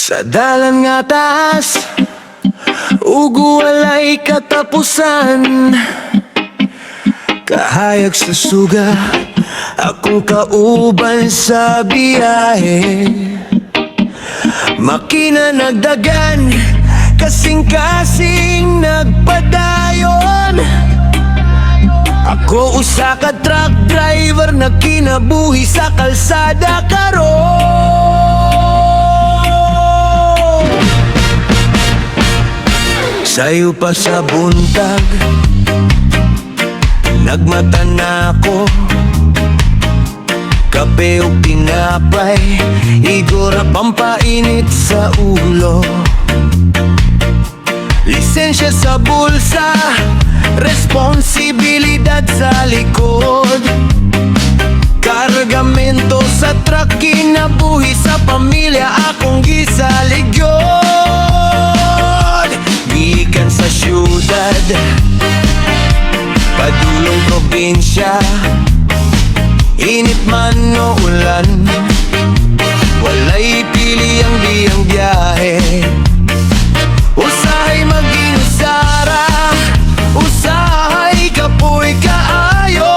Sa dalan nga taas, ugo walay katapusan. Kahayag sa suga, akong kauban sa biyahe. Makina nagdagan, kasing-kasing nagpadayon. Ako usa ka truck driver na kinabuhi sa kalsada karon. Sayo pa sa buntag, nagmata na ako. Kape o pinapay, igora pampainit sa ulo. Lisensya sa bulsa, responsibilidad sa likod. Kargamento sa truck, kinabuhi sa pamilya, akong gisaligod. Gikan sa syudad, padulong probinsya, init man o ulan, walay pili ang diyang biyahe. Usahay maging usara, usahay kapoy kaayo.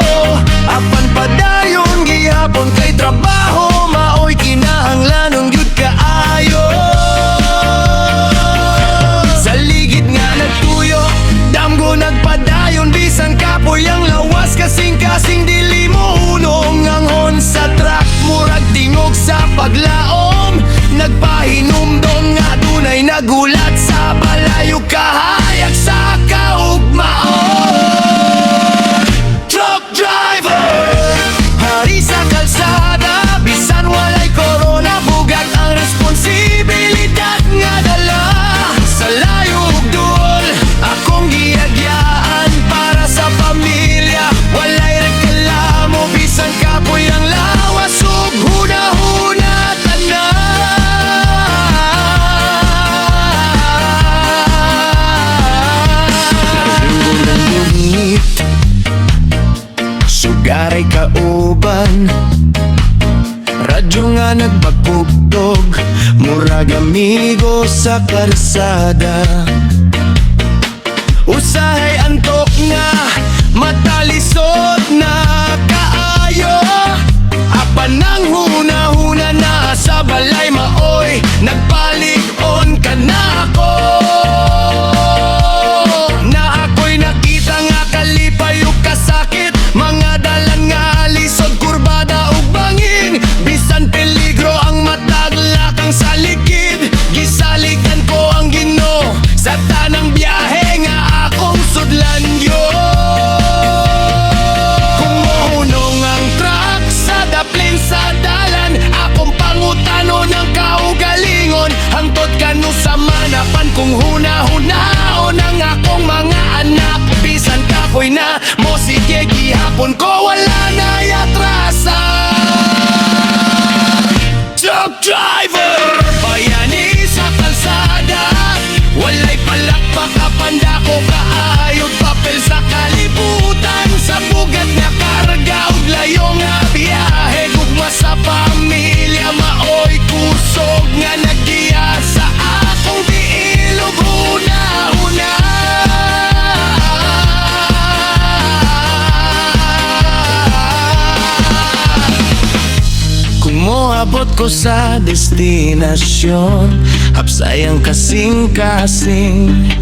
Apan padayon gihapon kay trabaho, maoy kinahanglanon gyud kaayo. Sa ligid nga nagtuyo, damgo nagpadayon, bisan kapoy ang lawas, kasing-kasing dili mo unong anghon sa truck, murag tingog sa paglaom. Nagpahinumdom nga dunay nagulat sa balayo, kahayag sa kaugmaon. Truck driver, hari sa kalsada, bisan walay corona, bugat ang responsibilidad nga dala. Sa layo ug duol, akong giagyaan para sa pamilya, walay reklamo, bisan kapoy ang lawas ug huna-huna tanan. Sugaray kauban, radyo nga nagpagpugtog, murag amigo sa karsada. Usahay antok nga, matalisod na kaayo. Apan nang huna-huna na sa balay, maoy nagpalig-on ka na ako. Na ako'y nakita nga kalipay ug kasakit, mga dalan nga lisod, kurbada ug bangin. Bisan peligro ang mataglakang sa likid, gisaligan ko ang Ginoo sa tanang biyahe nga akong sudlan yun. Kung mohunong ang truck sa daplin sa dalan, akong pangutano ng kaugalingon, hangtod kanu sa manapan. Kung huna-hunaon ang akong mga anak, bisan kapoy na mo sige gihapon ko, wala na yatrasa. Truck driver, bayani sa kalsada, walay palakpak, apanda ko kaayod, papel sa kalibutan, sa bugat na karga ug layo nga biyahe. Gugma sa pamilya, maoy kusog nga nagiya sa akong tiil ug huna-huna. Kung moabot ko sa destinasyon, hapsayang kasing-kasing,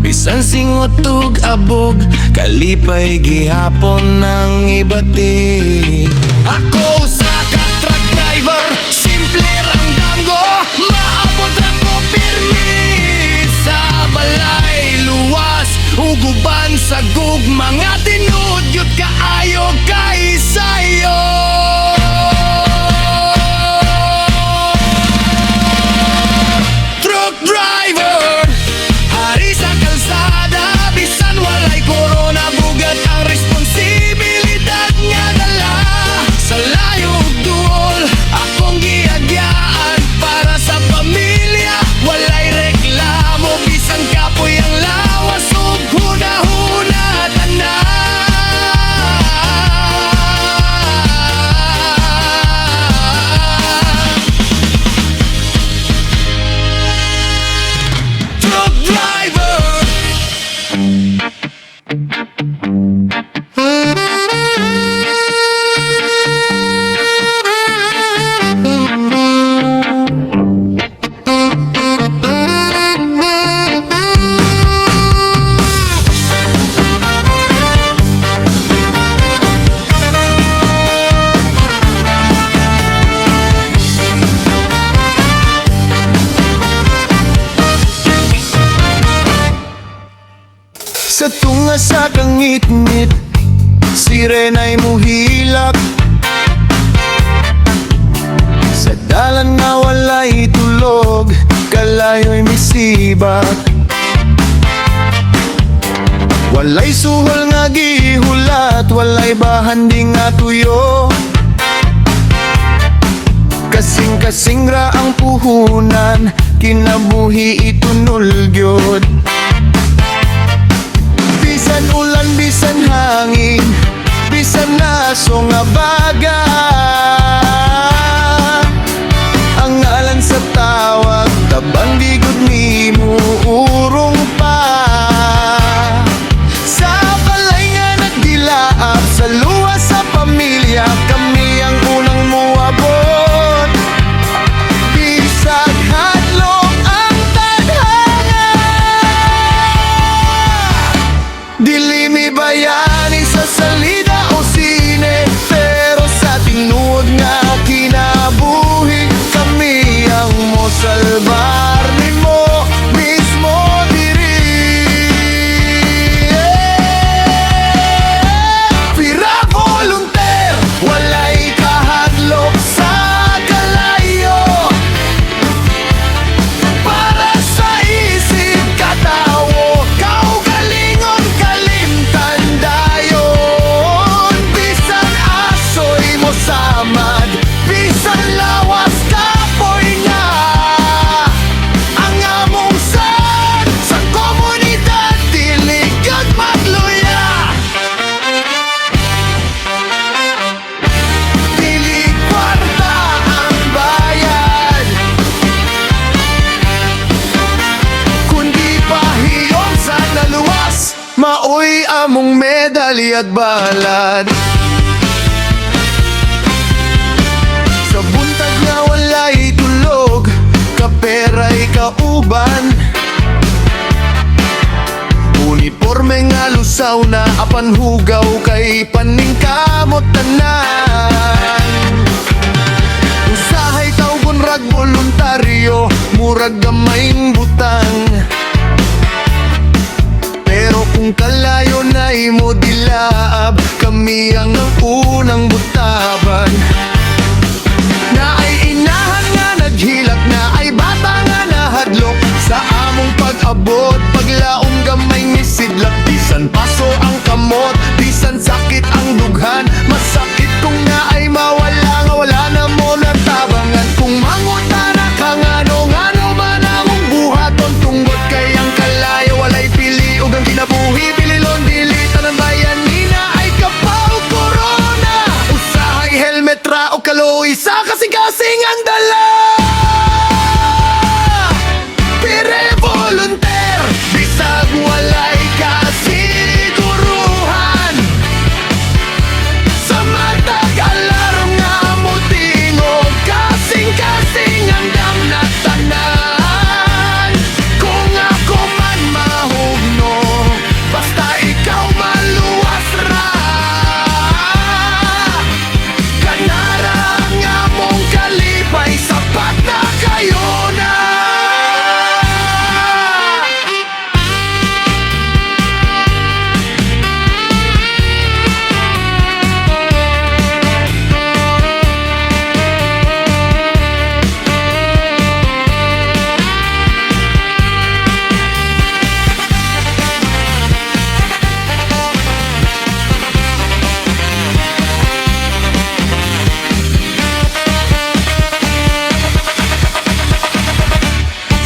bisan singot ug abog, kalipay gihapon ng ibati. Ako sa ka truck driver, simple ramdam ko, maabot lang ko pirmi sa balay, luwas uguban sa gugma nga tinuod yun kaayo kay sayo. Truck driver, hari sa kalsada, bisan walay corona, bugat ang responsibilidad nga dala. Sa layo Sa tunga sa kangit-ngit, sirena'y muhilak. Sa dalan na walay tulog, kalayo'y misibak. Walay suhol nga gihulat, walay bahanding nga tuyo. Kasing-kasing ra ang puhunan, kinabuhi itunulgyod. Bisan ulan, bisan hangin, bisan naso nga baga, ang ngalan sa tawag, tabang digod ni mo urong pa. Sa balay nga nagdilaap, sa luwa sa pamilya, kami ang unang muabot. Bisag hadlok ang tadhana, dili mi bayani sa salida o sine, pero sa tinuod nga kinabuhi, kami ang mo salbar nimo mismo diri. Pira volunteer, walay kahadlok sa kalayo, para sa isip katawo, kaugalingon kalimtan dayon. Bisan asoy mo samad, bisan lawas kapoy nga, ang among sad sa komunidad, dili kag magluya. Dili kwarta ang bayad, kundi pahiyom sa naluwas, maoy among medalya at balad. Sa buntag nga walay tulog, kaperay kauban, uniforme nga lusaw na, apan hugaw kay paningkamot tanan. Usahay tawgon rag voluntaryo, murag gamayng butang, pero kung kalayo na imo dilaab, kami ang unang butaban. Na ay inahan nga naghilak, na ay bata nga nahadlok, sa among pag-abot, paglaom gamay misidlak. Bisan paso ang kamot, bisan sakit ang dughan, masakit kung na ay mawala, nga wala na mo natabangan. Kung mangutana ka ngano man among buhaton, tunggot kay ang kalayo, walay pili ug ang kinabuhi, pililon dili tanan bayan nina ay kapaw corona. Usahay helmet ra o kaloy, sa kasing-kasing ang dala. Pire volunteer, bisag walay kasiguruhan, sa matag alarm nga mutingog, kasing-kasing ang damnat tanan. Kung ako man mahugno, basta ikaw maluwas ra, kanara nga mong kalipay, sapat na kayo na.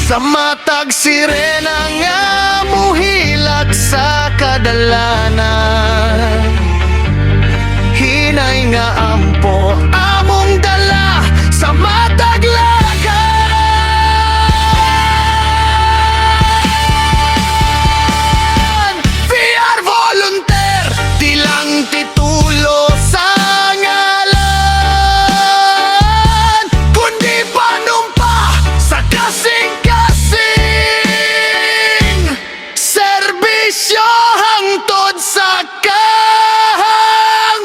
Sa matag sirena nga muhilak sa kadalanan, hinay nga ampo among dala sa matag lagan. VR volunteer, di lang titulo sa ngalan, kundi panumpa sa kasing-kasing serbisyo hangtod sa kahangturan.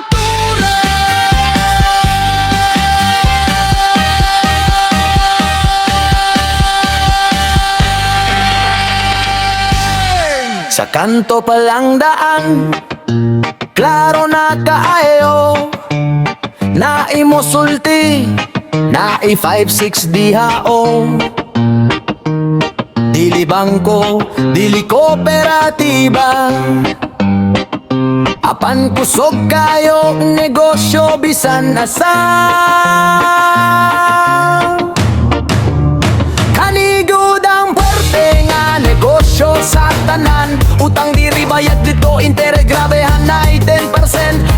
Sa kanto palang daan, klaro na kaayo. Na imo sulti, na i-5-6 dihao. Dili bangko, dili kooperatiba. Apan kusog kayo negosyo bisan asa. Kanigod ang pwerte nga negosyo sa tanan. Utang diri bayad dito interes grabehan na 10%.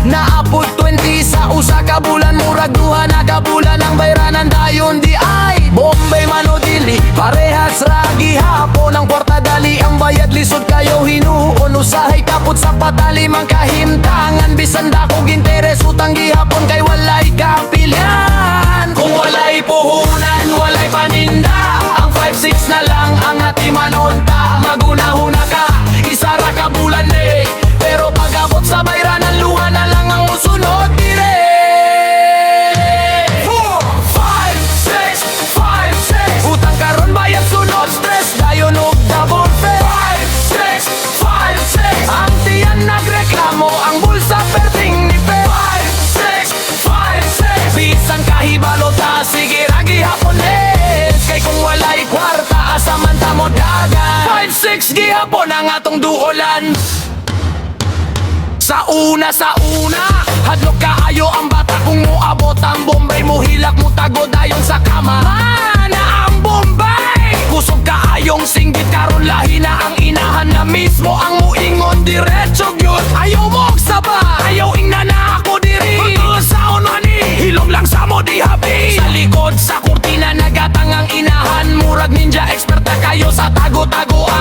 Naapod 20 sa usa ka bulan, murag duha na ka bulan ang bayranan dayon di ay Bombay man o dili, parehas ra gihapon ang kwarta dali ang bayad lisod kayo hinuon usahay kaput sa patali man kahimtangan bisan dakog interes utang gihapon kay walay kapilyan. Kung walay puhunan, walay paninda, ang 5-6 na lang ang ati manonta. Magunahuna ka, isa ra ka bulan pero pag-abot sa bayranan luha na lang ang musunod dire. 4, 5, 6, 5, 6 utang karon bayad sunod stress dayon og double fare. 5, 6, 5, 6 ang tiyan nagreklamo ang bulsa perting ni pe. 5, 6, 5, 6 bisan kahibalota sige ra gihapon kay kung walay kwarta asa man ta mo dagan. 5-6 gihapon ang atong duolan. Sa una, hadlok kaayo ang bata kung moabot ang Bombay mo hilak mo tago dayon sa kama. Mana ang Bombay, kusog kaayong singgit karon lahi na ang inahan na mismo ang muingon diretso gyud. Ayaw mo og saba, ayaw ingna na ako diri. Saon mani, hilom lang sa mo di happy. Sa likod sa kurtina nagatang ang inahan, murag ninja eksperta kayo sa tago-tagoan.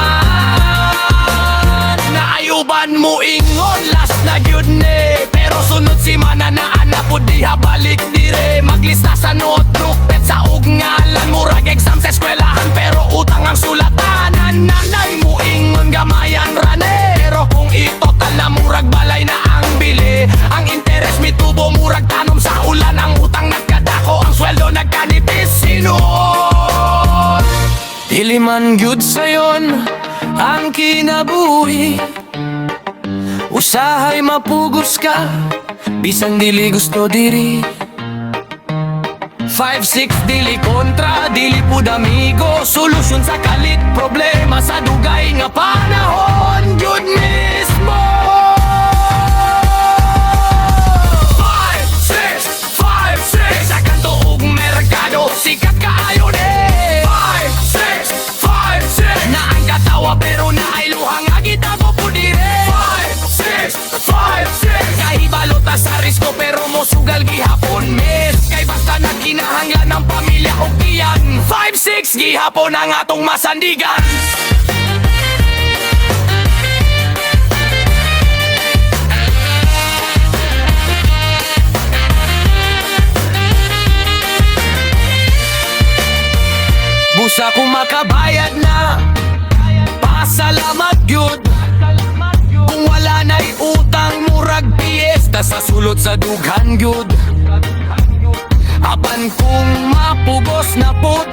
Naayuban mo ingon last na gyud ni, pero sunod si mananaan na po diha balik dire. Maglista sa notebook pet sa ugnalan, murag exam sa eskwelahan pero utang ang sulatanan. Nanay mo ingon gamayan rane, pero kung itotal na murag balay na ang bili. Ang interes mitubo murag tanom sa ulan, ang utang nagkadako ang sweldo nagkanipis. Sinuot dili man gyud sayon ang kinabuhi, usahay mapugos ka bisan dili gusto diri. 5-6 dili kontra, dili pud amigo, solusyon sa kalit problema sa dugay nga panahon gyud mismo. 5-6, 5-6 sa kanto ug merkado sikat kaayo ni. 5-6, 5-6 na ang katawa pero naay luha nga gitago po dire. 5-6, 5-6 kahibalota sa risko pero mosugal gihapon miss, kay basta nagkinahanglan ng pamilya o kiyan. 5-6 gihapon ang atong masandigan. Busa kung makabayad na, pasalamat gyud. Kung wala na'y utang murag piyesta sa sulod sa dughan gyud. Apan kung mapugos na put,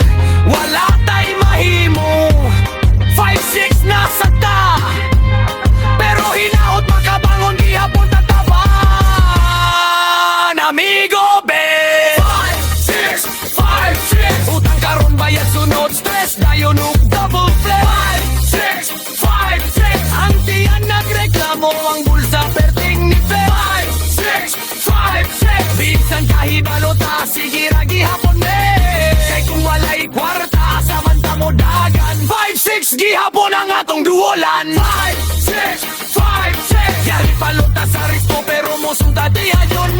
wala tay mahimo. 5-6 na ta, pero hinaot makabangon gihapon tataban. Amigo be 5-6, 5-6 utang karon bayad sunod stress dayon og double flare. 5-6, 5-6 ang tiyan nagreklamo ang bulsa perting ni pe. 5-6, 5-6 bisan kahibalota sige ra gihapon kay kung walay kwarta sa man ta mo dagan. 5-6 gihapon ang atong duolan. 5-6, 5-6 yari palota sa risko pero mosuda diha yun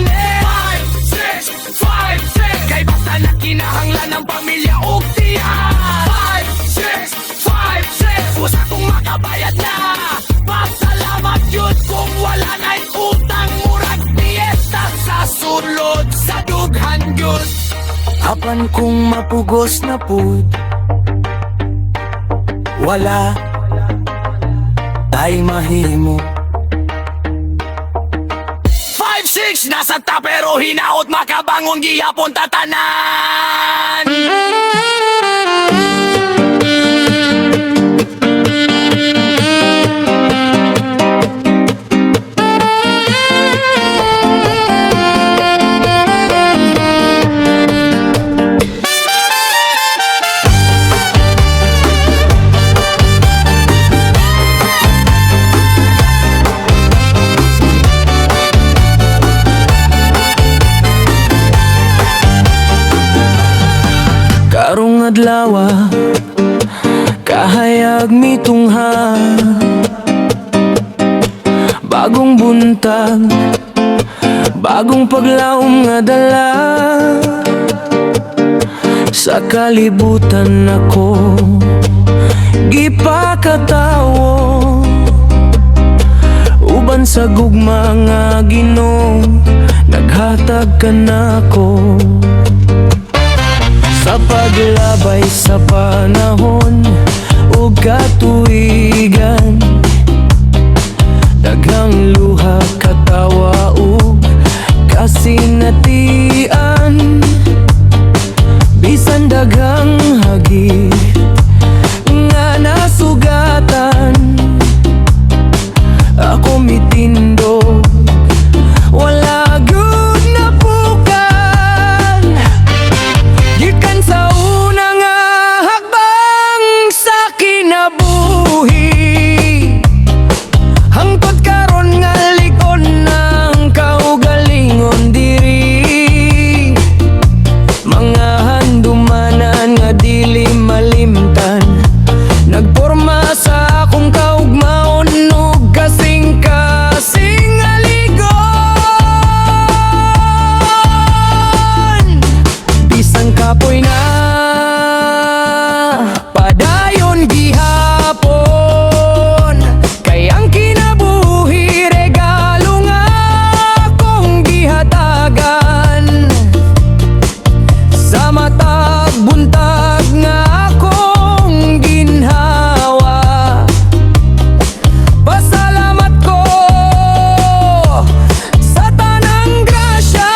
5-6, 5-6 kay basta nakinahanglan ng pamilya o tiyan. 5-6, 5-6 usa kong makabayad na, pasalamat yun kung wala na'y utang murag piyesta sa sulod sa dughan yun. Apan kung mapugos na pud, wala tay mahimo. 5-6 nasa ta pero hinaot makabangon gihapon tatanan. adlaw kahayag mitungha, bagong buntag, bagong paglaom nga dala. Sa kalibutan ako gipakatawo, uban sa gugma nga Ginoo naghatag ka nako. Sa paglabay sa panahon ug katuigan, daghang luha, katawa ug kasinatian. Bisan daghang hagi nga nasugatan, ako mitindog wala gud na pukan. Gikan sa una nga hakbang sa kinabuhi, hangtod karon nga likon ng kaugalingon diri. Mga handumanan nga dili malimtan, nagporma sa akong kaugmaon ug kasing-kasing aligon. Bisan kapoy na padayon gihapon, kay ang kinabuhi regalo nga akong gihatagan. Sa matag buntag nga akong ginhawa, pasalamat ko sa tanang grasya.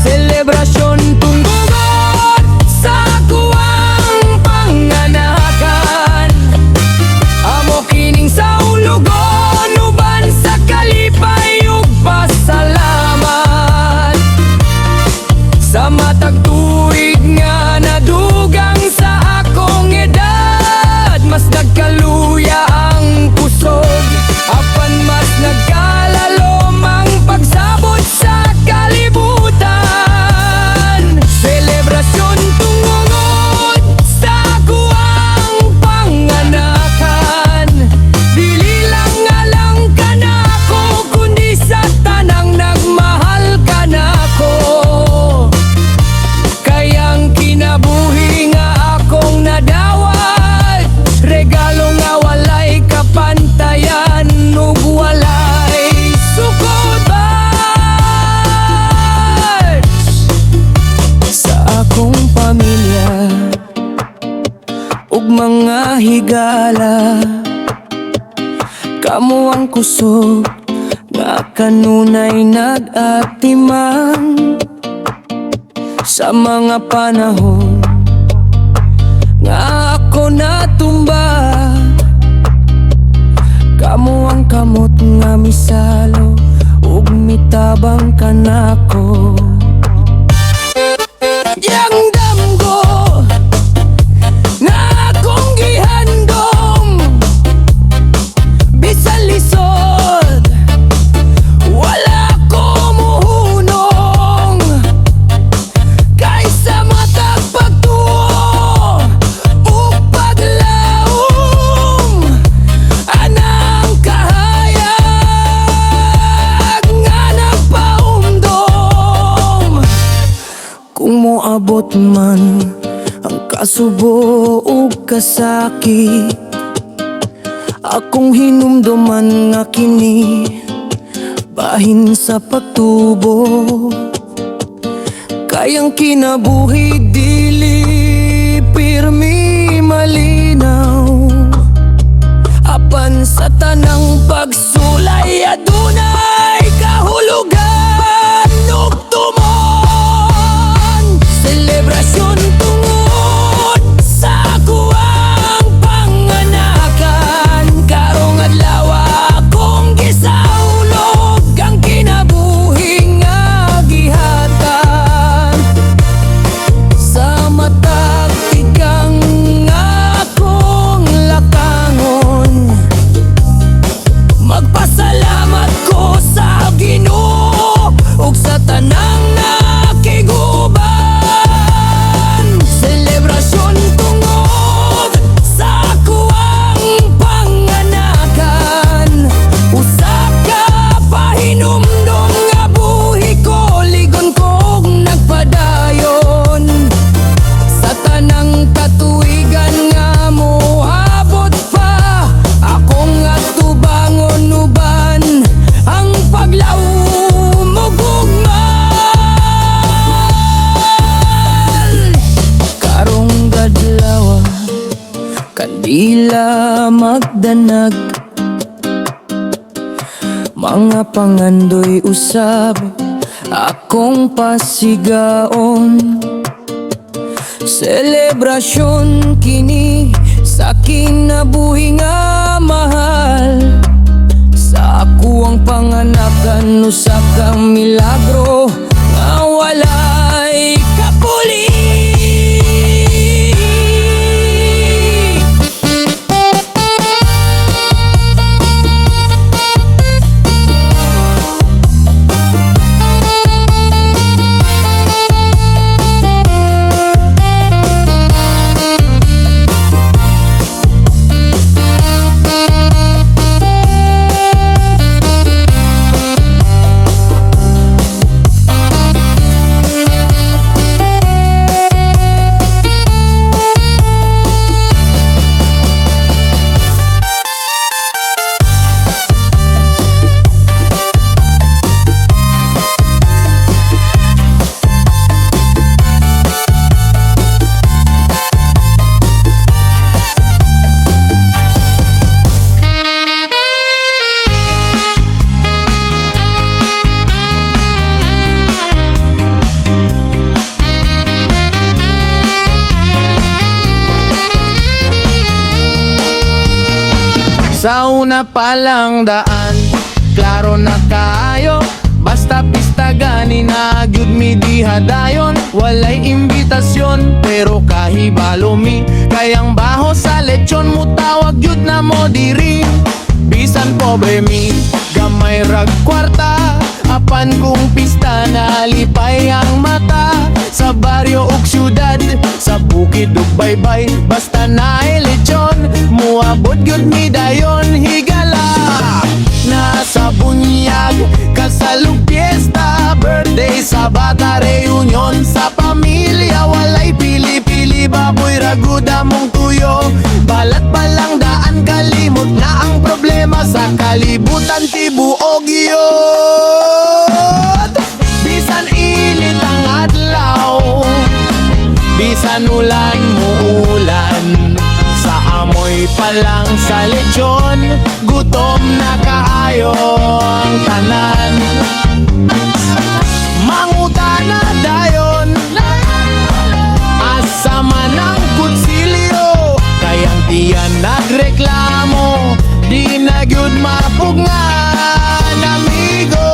Selebrasyon tunggugot sa kuwang panganakan, amo kining sa ulugon uban sa kalipay ug pasalamat. Sa matag tuig nga nadugang sa akong edad, mas nagkaluya ang kusog, apan mas nagkalalom ang pagsabot sa kalibutan. Selebrasyon tungod sa kuwang panganakan, dili lang nga lang ka nako, kundi sa tanang nagmahal ka nako. Kayang kinabuhi nga akong nadawat, regalo nga walay kapantayan ug walay sukobat. Sa akong pamilya ug mga higala, kamo ang kusog nga kanunay nag-atiman. Sa mga panahon nga ako natumba, kamo ang kamot nga misalo ug mitabang ka nako. Yang damgo nga akong gihandom, bisan lisod wala ko muhunong. Kaysa matag pagtuo ug paglaom, anang kahayag nga nagpaumdom. Kung moabot man ang kasubo ug kasakit, akong hinumduman nga kini bahin sa pagtubo. Kayang kinabuhi dili pirmi malinaw, apan sa tanang pagsulay adunay kahulugan ug tumon. Selebrasyon tungod sa kuwang panganakan, karong adlaw akong gisaulog ang kinabuhi nga gihatag. Dila magdanag, mga pangandoy usab akong pasigaon. Selebrasyon kini sa kinabuhi nga mahal. Sa ako ang panganakan, usa ka milagro nga walay kapuli. Sa una palang daan, klaro na kayo. Basta pista gani na gyud mi diha dayon. Walay imbitasyon pero kahibalo mi. Kayang baho sa lechon mo tawag gyud na mo diri. Bisan pobre mi, gamay rag kwarta. Apan kung pista na lipay ang mata. Sa baryo ug syudad, sa bukid ug baybay. Basta naay lechon, muabot gyud mi dayon higala. Nasa bunyag, kasalug piyesta, birthday sa bata, reunion sa pamilya. Walay pili-pili, baboy raguda mong tuyo. Balat palang daan, kalimot na ang problema. Sa kalibutan tibuog yun. Bisan init ang adlaw, bisan ulan muulan. Sa amoy palang sa lechon, gutom na kaayo ang tanan. Manguta na dayon, asa man ang kutsilyo. Kayang tiyan nagreklamo, di na gyud mapugngan, amigo.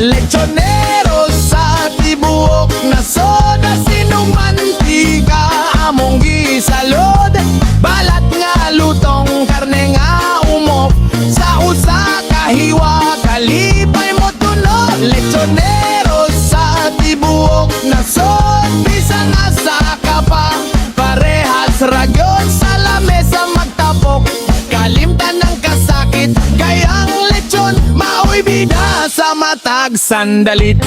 Lechonero sa tibuok na soda, sinong mantika among gisalod. Balat nga lutong, karne nga umop, sa usa kahiwa kalipay mo tunod. Lechonero sa tibuok na soda, bisan asa ka pa, parehas ragyon sa lamesa magtapok. Kalimtan ng kasakit, kayang lechon maoy bida sa matag sandalit.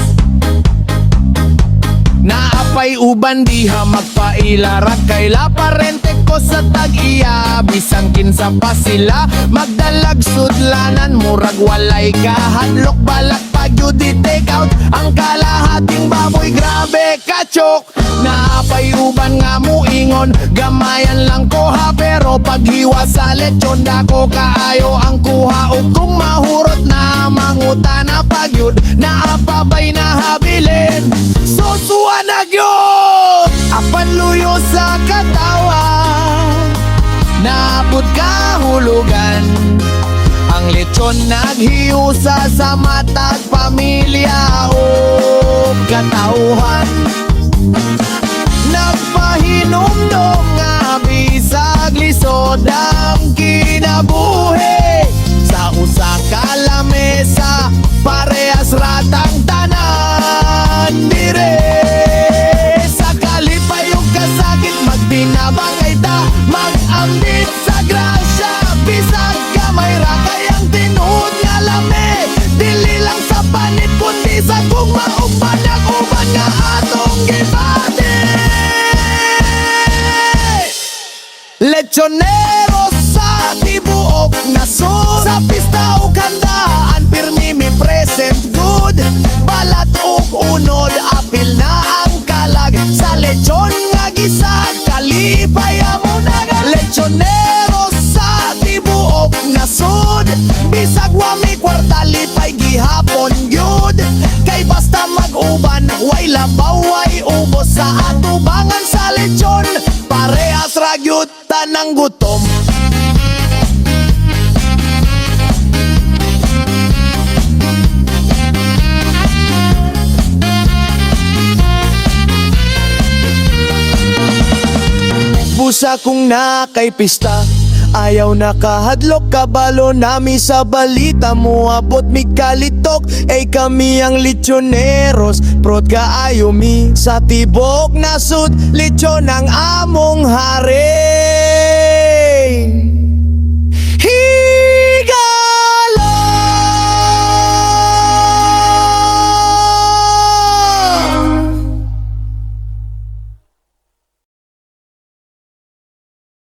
Naapay uban diha magpailarak, kaila parente ko sa tag-iya. Bisan kinsa pa sila magdalag sudlanan, murag walay kahadlok. Balak pagyud di take out ang kalahating baboy, grabe kachok. Naapay uban nga muingon, gamayan lang ko ha. Pero paghiwa sa lechon dako kaayo ang kuha. O kung mahurot na manguta na pagyud, naapabay na habilin. Susua na gyud, apan luyo sa katawa. Naabot ka hulugan, ang lechon naghiusa sa matag pamilya o katauhan. Nagpahinomdom nga bisag lisod ang kinabuhi. Sa usa ka lamesa, parehas ratang tanan dire. Sa kalipay yung kasakit, magbinabangay ta, mag-ambit sa grasya. Bisag kamay ra kayang tinuod nga lame, dili lang sa panit kundi sa gugma ug panag-uban nga atong gibati. Lechonero sa tibuok na sud, sa pista ug handaan pirmi mi present good. Balat ug unod, apil na ang kalag, sa lechon nga gisa kalipay amo naga. lechonero sa tibuok nasud. Bisag wa mi kwarta lipay gihapon gyud. Kay basta mag-uban, way labaw, way ubos sa atubangan sa lechon. Parehas ragyot tanang gutom. Busa kung na kay pista, ayaw nakahadlok, kabalo nami sa balita mo abot mi kalitok. Ay kami ang lechoneros, prod kaayo mi sa tibok nasud. Lechon ang among hari.